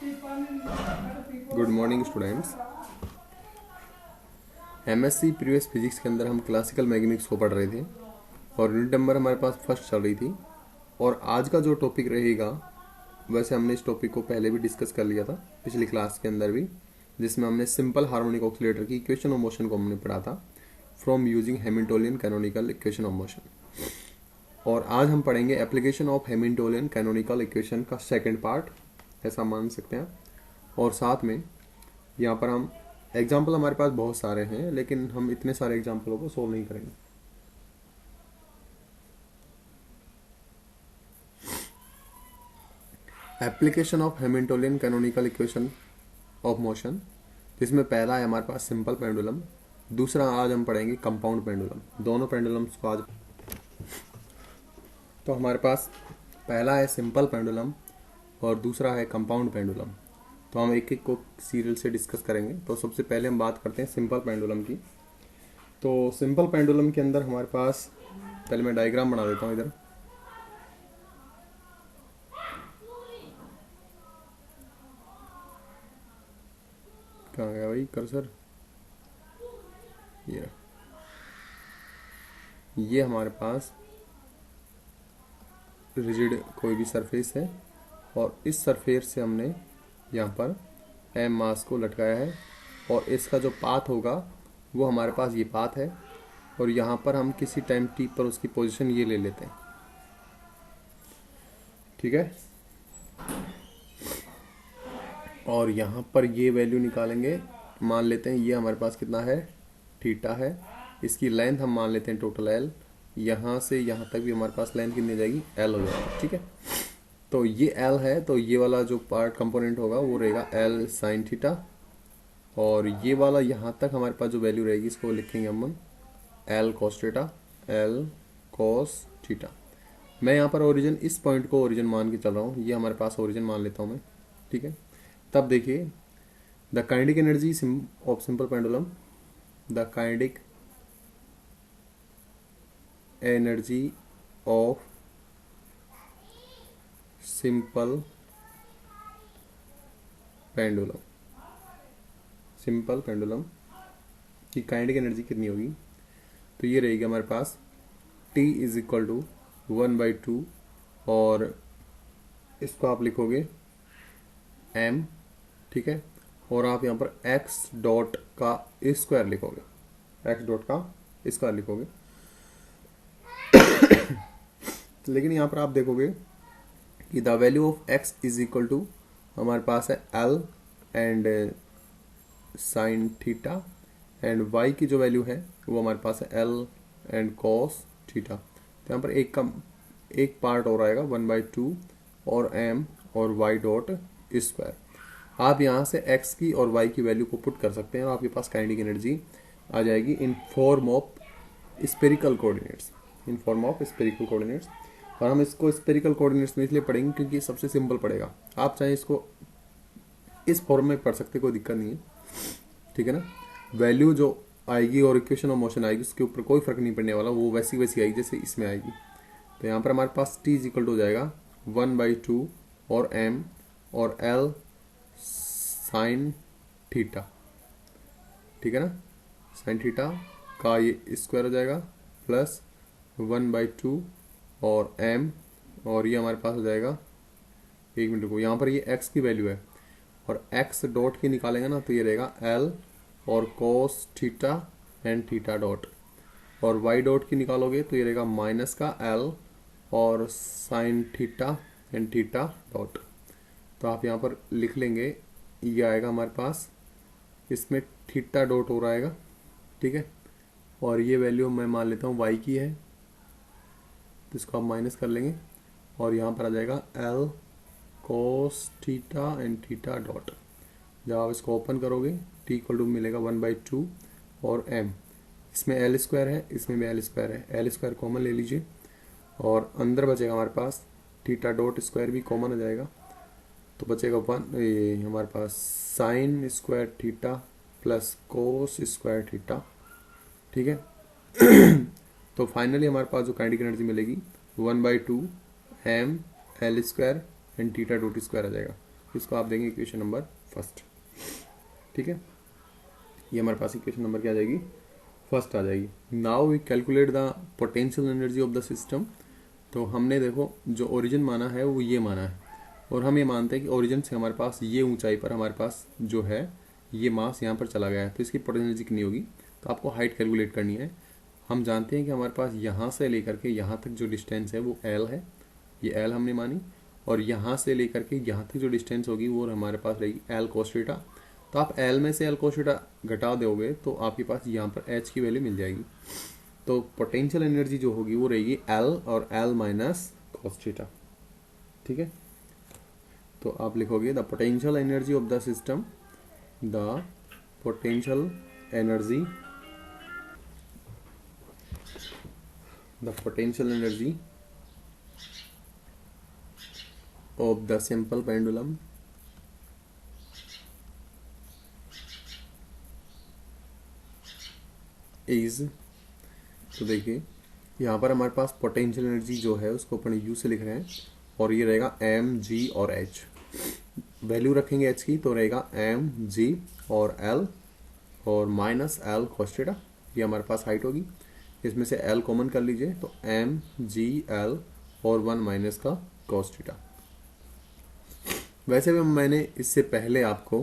Good morning students. MSc previous physics के अंदर हम क्लासिकल मैकेनिक्स को पढ़ रहे थे और यूनिट नंबर हमारे पास फर्स्ट चल रही थी। और आज का जो टॉपिक रहेगा, वैसे हमने इस टॉपिक को पहले भी डिस्कस कर लिया था पिछली क्लास के अंदर भी, जिसमें हमने सिंपल हार्मोनिक ऑसिलेटर की इक्वेशन ऑफ मोशन को हमने पढ़ा था from using Hamiltonian canonical equation of motion. और आज हम पढ़ेंगे application of Hamiltonian canonical equation का सेकेंड पार्ट, ऐसा मान सकते हैं। और साथ में यहाँ पर हम एग्जाम्पल, हमारे पास बहुत सारे हैं लेकिन हम इतने सारे एग्जाम्पलों को सोल्व नहीं करेंगे। Application of Hamiltonian canonical equation of motion, जिसमें पहला है हमारे पास सिंपल पेंडुलम, दूसरा आज हम पढ़ेंगे कंपाउंड पेंडुलम। दोनों पेंडुलम्स को आज, तो हमारे पास पहला है सिंपल पेंडुलम और दूसरा है कंपाउंड पेंडुलम। तो हम एक एक को सीरियल से डिस्कस करेंगे। तो सबसे पहले हम बात करते हैं सिंपल पेंडुलम की। तो सिंपल पेंडुलम के अंदर हमारे पास, पहले मैं डायग्राम बना देता हूँ इधर। कहाँ गया भाई कर्सर? ये हमारे पास रिजिड कोई भी सरफेस है और इस सरफेस से हमने यहाँ पर एम मास को लटकाया है और इसका जो पाथ होगा वो हमारे पास ये पाथ है और यहाँ पर हम किसी टाइम टी पर उसकी पोजीशन ये ले लेते हैं, ठीक है। और यहाँ पर ये वैल्यू निकालेंगे, मान लेते हैं ये हमारे पास कितना है, थीटा है। इसकी लेंथ हम मान लेते हैं टोटल एल, यहाँ से यहाँ तक भी हमारे पास लेंथ कितनी हो जाएगी, एल हो जाएगी, ठीक है। तो ये एल है, तो ये वाला जो पार्ट कंपोनेंट होगा वो रहेगा एल साइन थीटा, और ये वाला यहाँ तक हमारे पास जो वैल्यू रहेगी इसको लिखेंगे हम L cos theta, L cos theta. मैं यहाँ पर ओरिजिन, इस पॉइंट को ओरिजिन मान के चल रहा हूँ, ये हमारे पास ओरिजिन मान लेता हूँ मैं, ठीक है। तब देखिए the kinetic energy of simple pendulum, the kinetic energy of simple pendulum, simple pendulum की काइनेटिक एनर्जी कितनी होगी, तो ये रहेगी हमारे पास T इज इक्वल टू 1/2 और इसको आप लिखोगे m, ठीक है। और आप यहाँ पर x डॉट का स्क्वायर लिखोगे, x डॉट का स्क्वायर लिखोगे। लेकिन यहाँ पर आप देखोगे कि the value of x is equal to हमारे पास है L and sine theta, and y की जो वैल्यू है वो हमारे पास है L एंड कॉस थीटा। तो यहाँ पर एक पार्ट और आएगा 1/2 और m और y डॉट स्क्वायर। आप यहाँ से x की और y की वैल्यू को पुट कर सकते हैं और आपके पास काइनेटिक एनर्जी आ जाएगी in form of spherical coordinates, in form of spherical coordinates. और हम इसको स्पेरिकल कोऑर्डिनेट्स में इसलिए पढ़ेंगे क्योंकि सबसे सिंपल पड़ेगा। आप चाहे इसको इस फॉर्म में पढ़ सकते, कोई दिक्कत नहीं है, ठीक है ना। वैल्यू जो आएगी और इक्वेशन ऑफ मोशन आएगी उसके ऊपर कोई फर्क नहीं पड़ने वाला, वो वैसी वैसी आएगी जैसे इसमें आएगी। तो यहाँ पर हमारे पास T इज इक्वल टू हो जाएगा 1/2 और m और L साइन थीटा, ठीक है ना। साइन थीटा का ये स्क्वायर हो जाएगा प्लस 1/2 और m, और ये हमारे पास हो जाएगा, एक मिनट को, यहाँ पर ये x की वैल्यू है और x डॉट की निकालेंगे ना तो ये रहेगा L और cos theta and theta dot, और y डॉट की निकालोगे तो ये रहेगा माइनस का L और sine theta and theta dot. तो आप यहाँ पर लिख लेंगे, ये आएगा हमारे पास, इसमें थीटा डॉट हो रहा आएगा, ठीक है। और ये वैल्यू मैं मान लेता हूँ y की है, तो इसको आप माइनस कर लेंगे और यहाँ पर आ जाएगा L cos theta and theta dot. जब आप इसको ओपन करोगे T इक्वल टू मिलेगा 1/2 और m, इसमें L स्क्वायर है, इसमें भी L स्क्वायर है, L स्क्वायर कॉमन ले लीजिए और अंदर बचेगा हमारे पास थीटा डॉट स्क्वायर भी कॉमन हो जाएगा, तो बचेगा 1, ये हमारे पास sine square theta plus cos square theta, ठीक है। तो फाइनली हमारे पास जो काइनेटिक एनर्जी मिलेगी 1/2 m L square and theta dot square आ जाएगा। इसको आप देंगे इक्वेशन नंबर फर्स्ट। ठीक है, ये हमारे पास इक्वेशन नंबर क्या आ जाएगी, फर्स्ट आ जाएगी। Now we calculate the potential energy of the system. तो हमने देखो जो ओरिजिन माना है वो ये माना है, और हम ये मानते हैं कि ओरिजिन से हमारे पास ये ऊंचाई पर हमारे पास जो है ये मास यहाँ पर चला गया है, तो इसकी पोटेंशियल एनर्जी कितनी होगी। तो आपको हाइट कैलकुलेट करनी है। हम जानते हैं कि हमारे पास यहाँ से लेकर के यहाँ तक जो डिस्टेंस है वो एल है, ये एल हमने मानी, और यहाँ से लेकर के यहाँ तक जो डिस्टेंस होगी वो हमारे पास रहेगी एल कोस थीटा। तो आप एल में से एल कोस थीटा घटा दोगे तो आपके पास यहाँ पर एच की वैल्यू मिल जाएगी। तो पोटेंशियल एनर्जी जो होगी वो रहेगी एल और एल माइनस कोस थीटा। ठीक है, तो आप लिखोगे the potential energy of the system, the potential energy, the potential energy of the simple pendulum is, तो देखिए यहाँ पर हमारे पास पोटेंशियल एनर्जी जो है उसको अपन यू से लिख रहे हैं, और ये रहेगा एम जी और एच। वैल्यू रखेंगे एच की तो रहेगा एम जी और एल और माइनस एल कोस थीटा। ये हमारे पास हाइट होगी, इसमें से L कॉमन कर लीजिए तो एम जी एल और 1 माइनस का कोस थीटा। वैसे भी मैंने इससे पहले आपको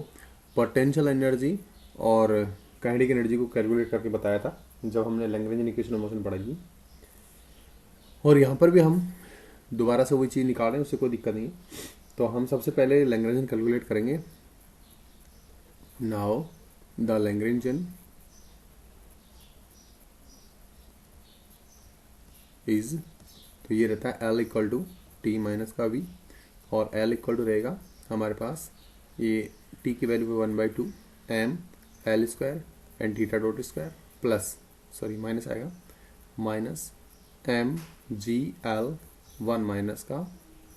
पोटेंशियल एनर्जी और काइनेटिक एनर्जी को कैलकुलेट करके बताया था जब हमने लैग्रेंजियन इक्वेशन ऑफ मोशन पढ़ाई थी, और यहाँ पर भी हम दोबारा से वही चीज़ निकाल रहे हैं, उससे कोई दिक्कत नहीं। तो हम सबसे पहले लैग्रेंजियन कैलकुलेट करेंगे। नाउ द लैग्रेंजियन इज, तो ये रहता है L equal to T minus का v, और L इक्वल टू रहेगा हमारे पास ये t की वैल्यू पे 1/2 M L square and theta dot square plus, sorry minus आएगा, माइनस एम जी एल 1 माइनस का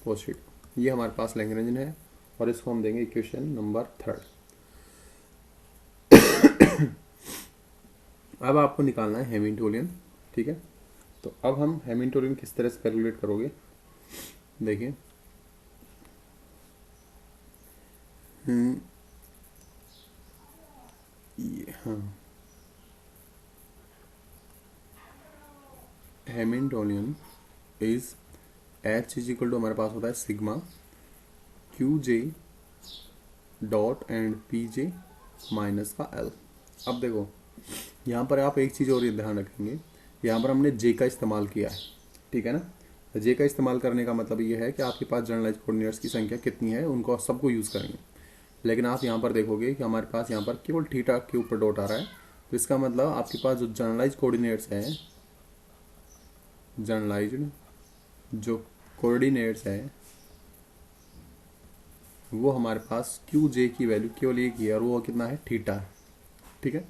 कोस थीटा। ये हमारे पास लैग्रेंजियन है, और इसको हम देंगे इक्वेशन नंबर 3। अब आपको निकालना है हैमिल्टोनियन। ठीक है, तो अब हम हैमिल्टोनियन किस तरह से कैलकुलेट करोगे, देखिए हाँ, Hamiltonian is h is equal to हमारे पास होता है sigma q j dot and p j minus का एल। अब देखो यहाँ पर आप एक चीज़ और ये ध्यान रखेंगे, यहाँ पर हमने जे का इस्तेमाल किया है। ठीक है ना, तो जे का इस्तेमाल करने का मतलब ये है कि आपके पास जनरलाइज कोऑर्डिनेट्स की संख्या कितनी है उनको सबको यूज़ करेंगे। लेकिन आप यहाँ पर देखोगे कि हमारे पास यहाँ पर केवल थीटा के ऊपर डॉट आ रहा है, तो इसका मतलब आपके पास जो जनरलाइज कोऑर्डिनेट्स हैं, जनरलाइज्ड जो कोऑर्डिनेट्स हैं वो हमारे पास क्यू जे की वैल्यू केवल एक ही है, और वो कितना है, थीटा। ठीक है,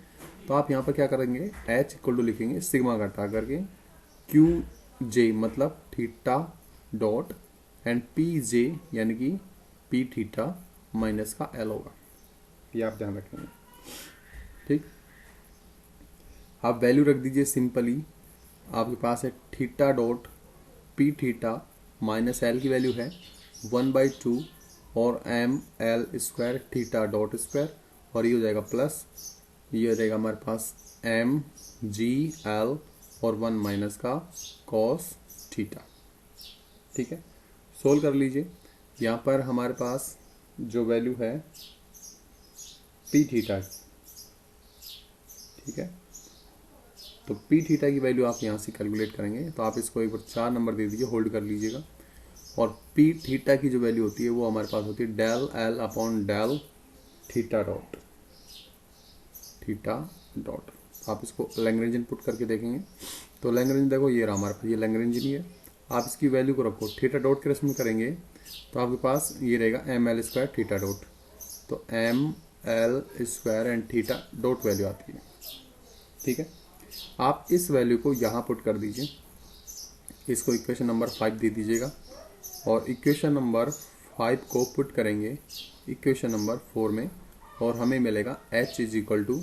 तो आप यहाँ पर क्या करेंगे, एच इक्वल टू लिखेंगे सिग्मा घटा करके क्यू जे मतलब थीटा डॉट एंड पी जे यानी कि पी थीटा माइनस का एल होगा, ये आप ध्यान रखेंगे। ठीक, आप वैल्यू रख दीजिए सिंपली, आपके पास है theta dot p theta minus l की वैल्यू है 1/2 और m L square theta dot square, और ये हो जाएगा प्लस, ये हो जाएगा हमारे पास एम जी एल और 1 माइनस का कॉस थीटा। ठीक है, सोल्व कर लीजिए। यहाँ पर हमारे पास जो वैल्यू है पी थीटा, ठीक है, तो पी थीटा की वैल्यू आप यहाँ से कैलकुलेट करेंगे, तो आप इसको एक बार 4 नंबर दे दीजिए, होल्ड कर लीजिएगा। और पी थीटा की जो वैल्यू होती है वो हमारे पास होती है del l upon del theta dot, theta dot. आप इसको लैग्रेंजियन पुट करके देखेंगे तो लैग्रेंजियन देखो ये रहा हमारे पास, ये लैग्रेंजियन ही है। आप इसकी वैल्यू को रखो थीटा डॉट के रेस्पेक्ट में करेंगे तो आपके पास ये रहेगा M L square theta dot, तो M L square and theta dot value आती है। ठीक है, आप इस वैल्यू को यहाँ पुट कर दीजिए, इसको इक्वेशन नंबर 5 दे दीजिएगा, और इक्वेशन नंबर 5 को पुट करेंगे इक्वेशन नंबर 4 में, और हमें मिलेगा h is equal to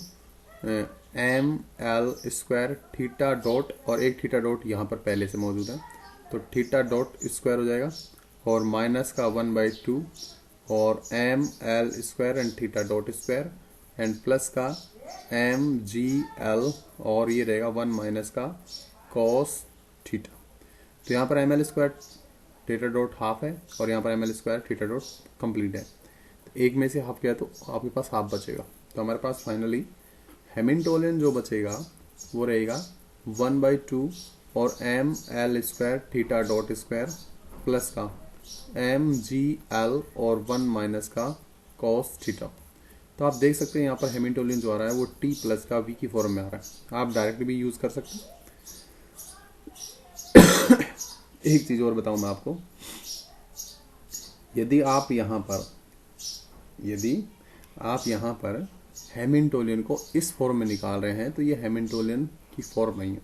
m L square theta dot, और एक थीटा डॉट यहाँ पर पहले से मौजूद है तो थीटा डॉट स्क्वायर हो जाएगा, और माइनस का 1/2 और m L square and theta dot square and plus का एम जी एल और ये रहेगा 1 माइनस का कॉस थीटा। तो यहाँ पर m L square theta dot half है और यहाँ पर m L square theta dot complete है। तो एक में से हाफ गया तो आपके पास हाफ बचेगा। तो हमारे पास फाइनली हैमिल्टोनियन जो बचेगा वो रहेगा 1/2 और m L square theta dot square plus का एम जी एल और 1 माइनस का कॉस थीटा। तो आप देख सकते हैं यहाँ पर हैमिल्टोनियन जो आ रहा है वो टी प्लस का वी की फॉर्म में आ रहा है। आप डायरेक्ट भी यूज कर सकते हैं। एक चीज और बताऊं मैं आपको, यदि आप यहाँ पर हैमिल्टोनियन को इस फॉर्म में निकाल रहे हैं तो ये हैमिल्टोनियन की फॉर्म नहीं है।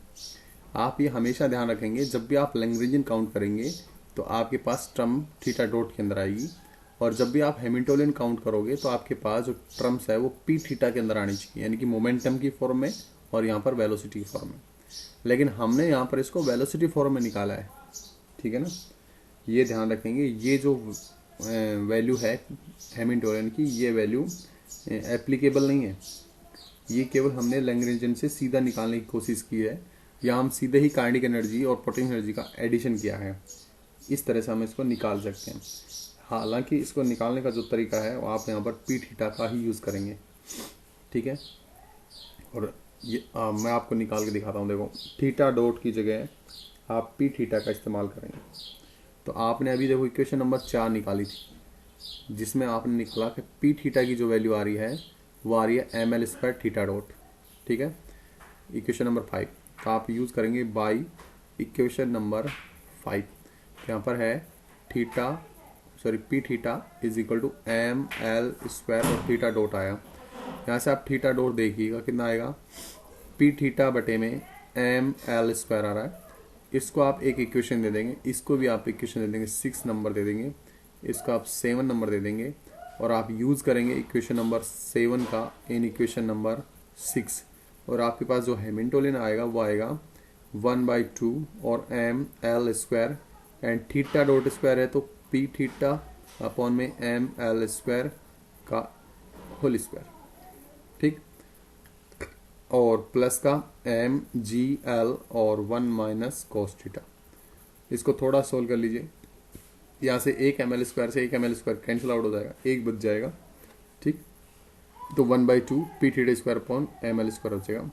आप ये हमेशा ध्यान रखेंगे, जब भी आप लैग्रेंजियन काउंट करेंगे तो आपके पास टर्म थीटा डॉट के अंदर आएगी, और जब भी आप हैमिल्टोनियन काउंट करोगे तो आपके पास जो टर्म्स है वो पी थीटा के अंदर आनी चाहिए, यानी कि मोमेंटम की फॉर्म में और यहाँ पर वेलोसिटी की फॉर्म में। लेकिन हमने यहाँ पर इसको वेलोसिटी फॉर्म में निकाला है, ठीक है ना। ये ध्यान रखेंगे, ये जो वैल्यू है हैमिल्टोनियन की, ये वैल्यू एप्लीकेबल नहीं है। ये केवल हमने लैग्रेंजियन से सीधा निकालने की कोशिश की है, या हम सीधे ही काइनेटिक एनर्जी और पोटेंशियल एनर्जी का एडिशन किया है। इस तरह से हम इसको निकाल सकते हैं। हालांकि इसको निकालने का जो तरीका है वो आप यहाँ पर पी थीटा का ही यूज़ करेंगे, ठीक है। और ये मैं आपको निकाल के दिखाता हूँ। देखो, थीटा डॉट की जगह आप पी थीटा का इस्तेमाल करेंगे। तो आपने अभी देखो इक्वेशन नंबर 4 निकाली थी, जिसमें आपने निकाला कि पी थीटा की जो वैल्यू आ रही है वो आ रही है m L square theta dot, ठीक है। इक्वेशन नंबर 5 का आप यूज़ करेंगे बाई इक्वेशन नंबर 5। यहाँ पर है p theta is equal to m L square और थीटा डॉट आया। यहाँ से आप थीटा डॉट देखिएगा कितना आएगा, पी थीटा बटे में एम एल स्क्वायर आ रहा है। इसको आप एक इक्वेशन दे देंगे, इसको भी आप इक्वेशन दे देंगे 6 नंबर दे देंगे, इसको आप 7 नंबर दे देंगे, और आप यूज़ करेंगे इक्वेशन नंबर 7 का इन इक्वेशन नंबर 6। और आपके पास जो हैमिल्टोनियन आएगा वो आएगा 1/2 और m L square and theta dot square है तो पी थीटा अपॉन में एम एल स्क्वायर का होल स्क्वायर, ठीक, और प्लस का एम जी एल और 1 माइनस कॉस थीटा। इसको थोड़ा सोल्व कर लीजिए। यहाँ से एक एम एल स्क्वायर से एक m L square cancel out हो जाएगा, एक बच जाएगा, ठीक। तो 1/2 p theta square upon M L square बचेगा।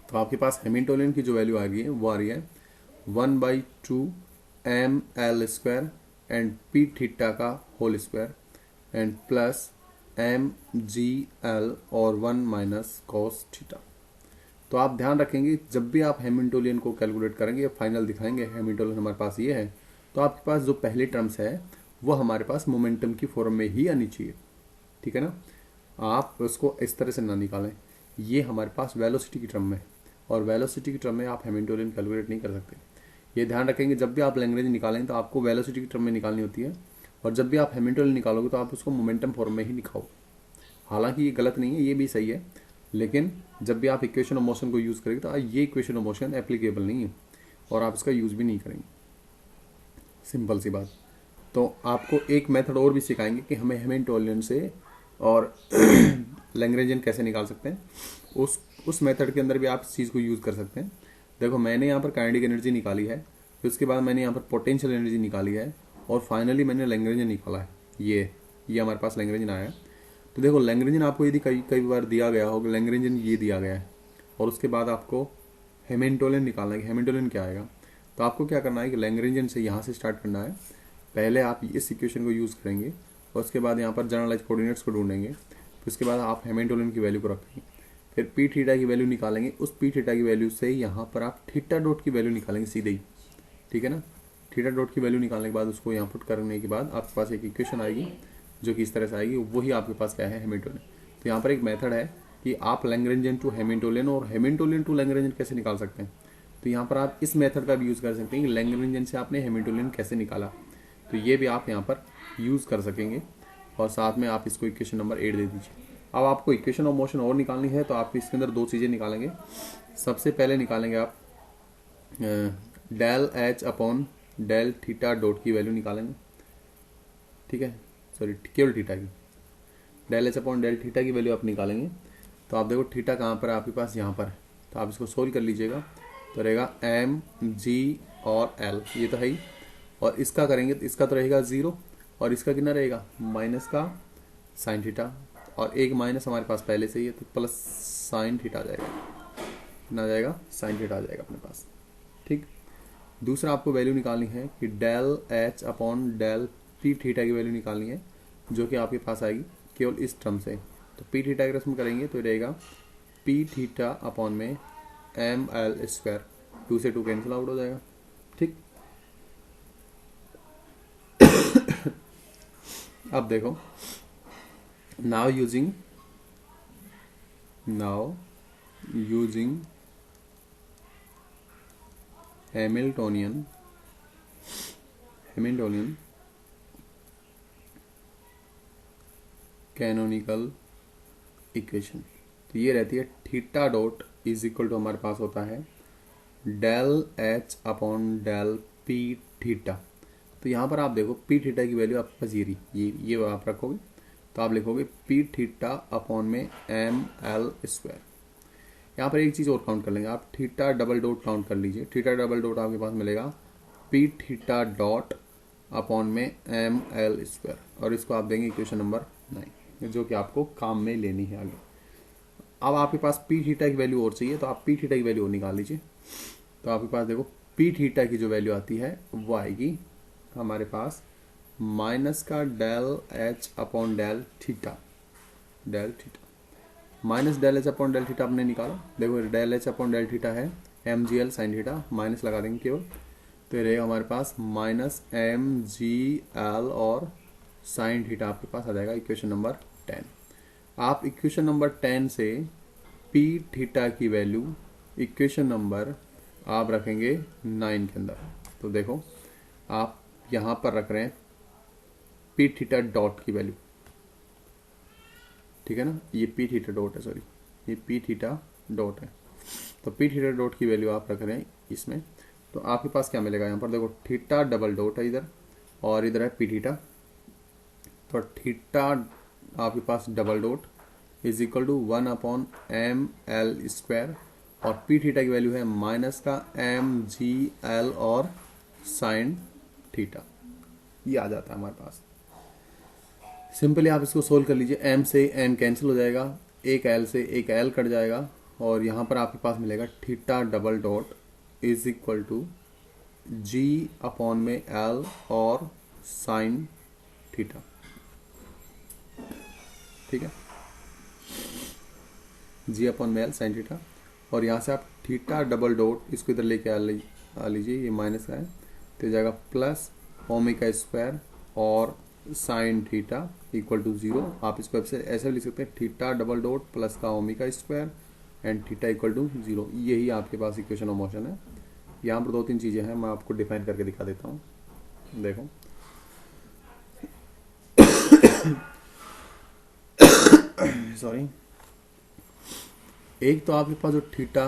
तो आपके पास हैमिल्टोनियन की जो वैल्यू आ रही है वो आ रही है 1/2 M L square and P theta का whole square and plus M G L और 1 माइनस कॉस थीटा। तो आप ध्यान रखेंगे, जब भी आप हैमिल्टोनियन को कैलकुलेट करेंगे, फाइनल दिखाएंगे हैमिल्टोनियन हमारे पास ये है, तो आपके पास जो पहली टर्म्स है वो हमारे पास मोमेंटम की फॉर्म में ही आनी चाहिए, ठीक है ना। आप उसको इस तरह से ना निकालें। ये हमारे पास वेलोसिटी की टर्म में, और वेलोसिटी की टर्म में आप हैमिल्टोनियन कैलकुलेट नहीं कर सकते। ये ध्यान रखेंगे, जब भी आप लैग्रेंज निकालेंगे तो आपको वेलोसिटी की टर्म में निकालनी होती है, और जब भी आप हैमिल्टोनियन निकालोगे तो आप उसको मोमेंटम फॉर्म में ही निकालो। हालांकि ये गलत नहीं है, ये भी सही है, लेकिन जब भी आप इक्वेशन ऑफ मोशन को यूज़ करेंगे तो ये इक्वेशन ऑफ मोशन एप्लीकेबल नहीं है और आप इसका यूज़ भी नहीं करेंगे। सिंपल सी बात। तो आपको एक मेथड और भी सिखाएंगे कि हमें हैमिल्टोनियन से और लैग्रेंजियन कैसे निकाल सकते हैं। उस मेथड के अंदर भी आप इस चीज़ को यूज़ कर सकते हैं। देखो, मैंने यहाँ पर काइनेटिक एनर्जी निकाली है, फिर उसके बाद मैंने यहाँ पर पोटेंशियल एनर्जी निकाली है, और फाइनली मैंने लैग्रेंजियन निकाला है। ये हमारे पास लैग्रेंजियन आया है। तो देखो, लैग्रेंजियन आपको यदि कई बार दिया गया होगा, लैग्रेंजियन ये दिया गया है, और उसके बाद आपको हैमिल्टोनियन निकालना है कि हैमिल्टोनियन क्या आएगा। तो आपको क्या करना है कि लैग्रेंजियन से यहाँ से स्टार्ट करना है। पहले आप इस इक्वेशन को यूज़ करेंगे, और उसके बाद यहाँ पर जनरलाइज कोऑर्डिनेट्स को ढूंढेंगे, फिर उसके बाद आप हैमिल्टोनियन की वैल्यू को रखेंगे, फिर पी थीटा की वैल्यू निकालेंगे। उस पी थीटा की वैल्यू से यहाँ पर आप थीटा डॉट की वैल्यू निकालेंगे सीधे ही, ठीक है ना। थीटा डॉट की वैल्यू निकालने के बाद उसको यहाँ पुट करने के बाद आपके पास एक इक्वेशन आएगी जो कि इस तरह से आएगी, वही आपके पास क्या है, हैमिल्टोनियन। तो यहाँ पर एक मेथड है कि आप लैग्रेंजियन टू हैमिल्टोनियन और हैमिल्टोनियन टू लैग्रेंजियन कैसे निकाल सकते हैं। तो यहाँ पर आप इस मेथड का भी यूज़ कर सकते हैं कि लैग्रेंजियन से आपने हैमिल्टोनियन कैसे निकाला, तो ये भी आप यहाँ पर यूज़ कर सकेंगे। और साथ में आप इसको इक्वेशन नंबर 8 दे दीजिए। अब आपको इक्वेशन ऑफ मोशन और निकालनी है, तो आप इसके अंदर दो चीज़ें निकालेंगे। सबसे पहले निकालेंगे आप del H upon del theta dot की वैल्यू निकालेंगे, ठीक है। सॉरी केवल थीटा की, del H upon del theta की वैल्यू आप निकालेंगे तो आप देखो थीटा कहाँ पर है आपके पास, यहाँ पर है। तो आप इसको सोल्व कर लीजिएगा तो रहेगा एम जी और एल, ये तो है ही, और इसका करेंगे तो इसका तो रहेगा 0 और इसका कितना रहेगा माइनस का साइन थीटा, और एक माइनस हमारे पास पहले से ही है तो प्लस साइन थीटा आ जाएगा, कितना आ जाएगा साइन थीटा आ जाएगा अपने पास। ठीक, दूसरा आपको वैल्यू निकालनी है कि del H upon del p theta की वैल्यू निकालनी है, जो कि आपके पास आएगी केवल इस टर्म से। तो पी थीटा की रस्म करेंगे तो रहेगा पी थीटा अपॉन में एम एल स्क्वायर, 2 से 2 कैंसिल आउट हो जाएगा। ठीक, अब देखो now using Hamiltonian canonical equation, तो ये रहती है theta dot is equal to हमारे पास होता है del H upon del p theta. तो यहाँ पर आप देखो पी थीटा की वैल्यू आपके पास ये रही, ये आप रखोगे तो आप लिखोगे पी थीटा अपॉन में एम एल स्क्वायर। यहाँ पर एक चीज़ और काउंट कर लेंगे आप, थीटा डबल डॉट काउंट कर लीजिए, थीटा डबल डॉट आपके पास मिलेगा पी थीटा डॉट अपॉन में एम एल स्क्वायर, और इसको आप देंगे इक्वेशन नंबर 9, जो कि आपको काम में लेनी है आगे। अब आपके पास पी थीटा की वैल्यू और चाहिए तो आप पी थीटा की वैल्यू और निकाल लीजिए। तो आपके पास देखो पी थीटा की जो वैल्यू आती है वो आएगी हमारे पास माइनस का del H upon del theta, minus del H upon del theta आपने निकाला, देखो del H upon del theta है एम जी एल साइन थीटा, माइनस लगा देंगे केवल, तो ये रहेगा हमारे पास माइनस एम जी एल और साइन थीटा आपके पास आ जाएगा इक्वेशन नंबर 10। आप इक्वेशन नंबर 10 से पी थीटा की वैल्यू इक्वेशन नंबर आप रखेंगे 9 के अंदर। तो देखो आप यहाँ पर रख रहे हैं पी थीटा डॉट की वैल्यू, ठीक है ना, ये पी थीटा डॉट है, सॉरी ये पी थीटा डॉट है। तो पी थीटा डॉट की वैल्यू आप रख रहे हैं इसमें, तो आपके पास क्या मिलेगा, यहाँ पर देखो थीटा डबल डॉट है इधर और इधर है पी थीटा, तो थीटा आपके पास double dot is equal to 1 upon M L square, और पी थीटा की वैल्यू है माइनस का एम जी एल और साइन थीटा, ये आ जाता है हमारे पास। सिंपली आप इसको सोल्व कर लीजिए, एम से एम कैंसिल हो जाएगा, एक एल से एक एल कट जाएगा, और यहाँ पर आपके पास मिलेगा theta double dot is equal to g upon में एल और साइन थीटा। ठीक है, जी अपॉन में एल साइन थीटा, और यहाँ से आप थीटा डबल डॉट इसको इधर लेके आ लीजिए, ये माइनस का है तो जाएगा प्लस ओमेगा स्क्वायर और साइन थीटा इक्वल टू 0। आप इसको ऐसे लिख सकते हैं थीटा डबल डॉट प्लस का omega square and theta equal to 0, यही आपके पास इक्वेशन ऑफ मोशन है। यहाँ पर 2-3 चीज़ें हैं, मैं आपको डिफाइन करके दिखा देता हूँ। देखो सॉरी, एक तो आपके पास जो थीटा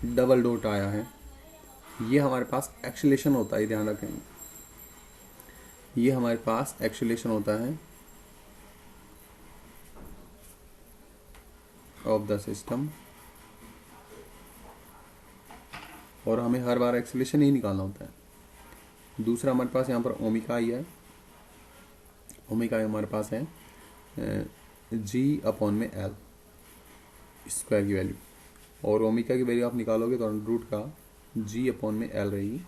डबल डॉट आया है ये हमारे पास एक्सेलेरेशन होता है, ध्यान रखें, ये हमारे पास एक्सेलेरेशन होता है ऑफ द सिस्टम, और हमें हर बार एक्सेलेरेशन ही निकालना होता है। दूसरा हमारे पास यहाँ पर ओमेगा आई है, ओमेगा आई हमारे पास है जी अपॉन में एल स्क्वायर की वैल्यू, और ओमेगा की वैल्यू आप निकालोगे तो अंडर रूट का जी अपॉन में एल रहेगी।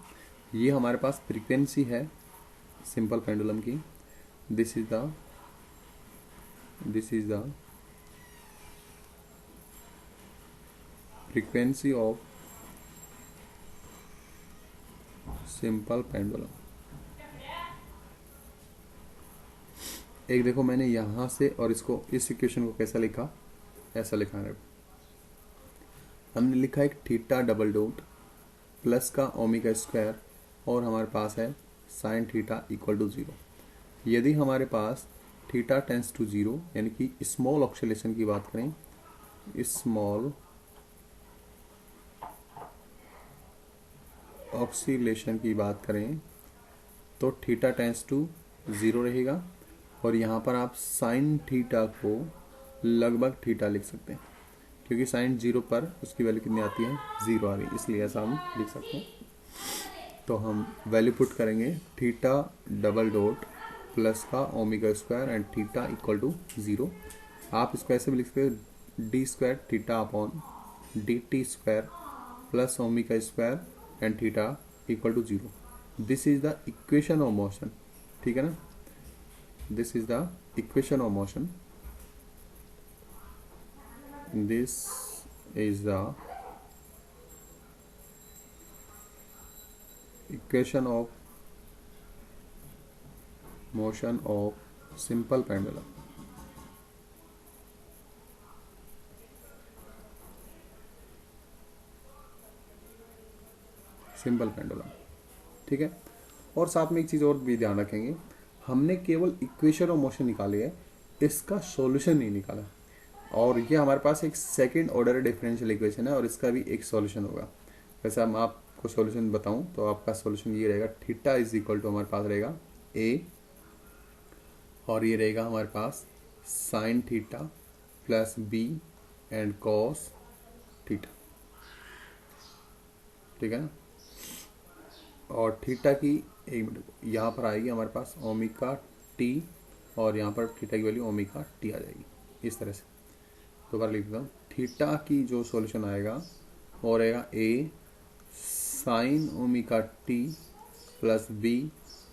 ये हमारे पास फ्रीक्वेंसी है सिंपल पेंडुलम की, this is the frequency of simple pendulum. एक देखो मैंने यहां से और इसको इस इक्वेशन को कैसा लिखा, ऐसा लिखा है, हमने लिखा है थीटा डबल डॉट प्लस का ओमेगा स्क्वायर और हमारे पास है साइन थीटा इक्वल टू 0। यदि हमारे पास थीटा टेंस टू 0 यानी कि स्मॉल ऑक्सीलेशन की बात करें, स्मॉल ऑक्सीलेशन की बात करें तो थीटा टेंस टू 0 रहेगा, और यहाँ पर आप साइन थीटा को लगभग थीटा लिख सकते हैं, क्योंकि साइन 0 पर उसकी वैल्यू कितनी आती है, 0 आ रही है, इसलिए ऐसा हम लिख सकते हैं। तो हम वैल्यू पुट करेंगे थीटा डबल डॉट प्लस का omega square and theta equal to 0। आप इसको ऐसे भी लिख सकते हैं, d square theta upon d t square plus omega square and theta equal to 0। This is the equation of motion, ठीक है ना, this is the equation of motion, this is the equation of motion of simple pendulum। Simple pendulum, ठीक है। और साथ में एक चीज़ और भी ध्यान रखेंगे, हमने केवल इक्वेशन ऑफ मोशन निकाली है, इसका सॉल्यूशन नहीं निकाला। और ये हमारे पास एक सेकंड ऑर्डर डिफरेंशियल इक्वेशन है और इसका भी एक सॉल्यूशन होगा। वैसे हम आपको सॉल्यूशन बताऊं तो आपका सॉल्यूशन ये रहेगा, थीटा इज इक्वल टू हमारे पास रहेगा ए, और ये रहेगा हमारे पास sine theta plus B and cos theta, ठीक है ना। और थीटा की एक मिनट यहाँ पर आएगी हमारे पास ओमेगा टी, और यहाँ पर थीटा की वैल्यू ओमेगा टी आ जाएगी, इस तरह से। दोबारा लिख देता हूँ, थीटा की जो सॉल्यूशन आएगा वो रहेगा A sine omega T plus B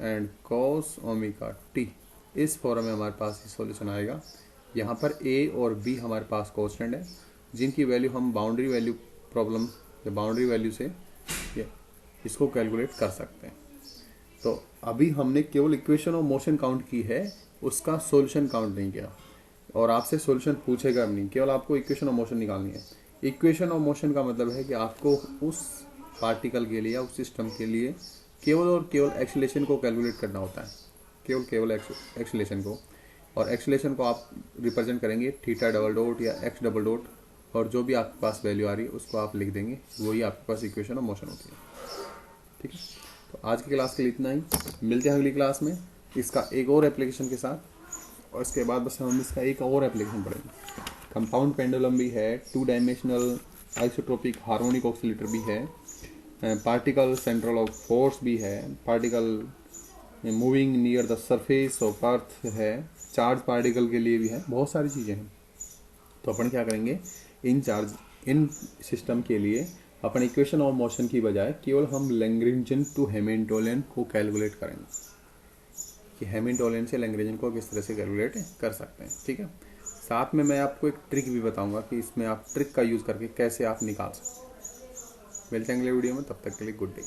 and cos omega T. इस फॉर्म में हमारे पास ये सॉल्यूशन आएगा। यहाँ पर ए और बी हमारे पास कांस्टेंट है, जिनकी वैल्यू हम बाउंड्री वैल्यू प्रॉब्लम या बाउंड्री वैल्यू से इसको कैलकुलेट कर सकते हैं। तो अभी हमने केवल इक्वेशन ऑफ मोशन काउंट की है, उसका सॉल्यूशन काउंट नहीं किया, और आपसे सॉल्यूशन पूछेगा नहीं, केवल आपको इक्वेशन ऑफ मोशन निकालनी है। इक्वेशन ऑफ मोशन का मतलब है कि आपको उस पार्टिकल के लिए या उस सिस्टम के लिए केवल और केवल एक्सीलरेशन को कैलकुलेट करना होता है, केवल एक्सीलरेशन को। और एक्सीलरेशन को आप रिप्रेजेंट करेंगे थीटा डबल डॉट या एक्स डबल डॉट, और जो भी आपके पास वैल्यू आ रही है उसको आप लिख देंगे, वही आपके पास इक्वेशन ऑफ मोशन होती है, ठीक है। तो आज की क्लास के लिए इतना ही, मिलते हैं अगली क्लास में इसका एक और एप्लीकेशन के साथ, और इसके बाद बस हम इसका एक और एप्लीकेशन पढ़ेंगे। कंपाउंड पेंडुलम भी है, 2 डायमेंशनल आइसोट्रोपिक हार्मोनिक ऑक्सीलेटर भी है, पार्टिकल सेंट्रल ऑफ फोर्स भी है, particle moving near the surface of earth है, चार्ज पार्टिकल के लिए भी है, बहुत सारी चीज़ें हैं। तो अपन क्या करेंगे, इन सिस्टम के लिए अपन इक्वेशन ऑफ मोशन की बजाय केवल हम लैग्रेंजियन टू हैमिल्टोनियन को कैलकुलेट करेंगे, कि हैमिल्टोनियन से लैग्रेंजियन को किस तरह से कैलकुलेट कर सकते हैं, ठीक है। साथ में मैं आपको एक ट्रिक भी बताऊंगा कि इसमें आप ट्रिक का यूज़ करके कैसे आप निकाल सकते हैं। मिलते हैं अगले वीडियो में, तब तक के लिए गुड डे।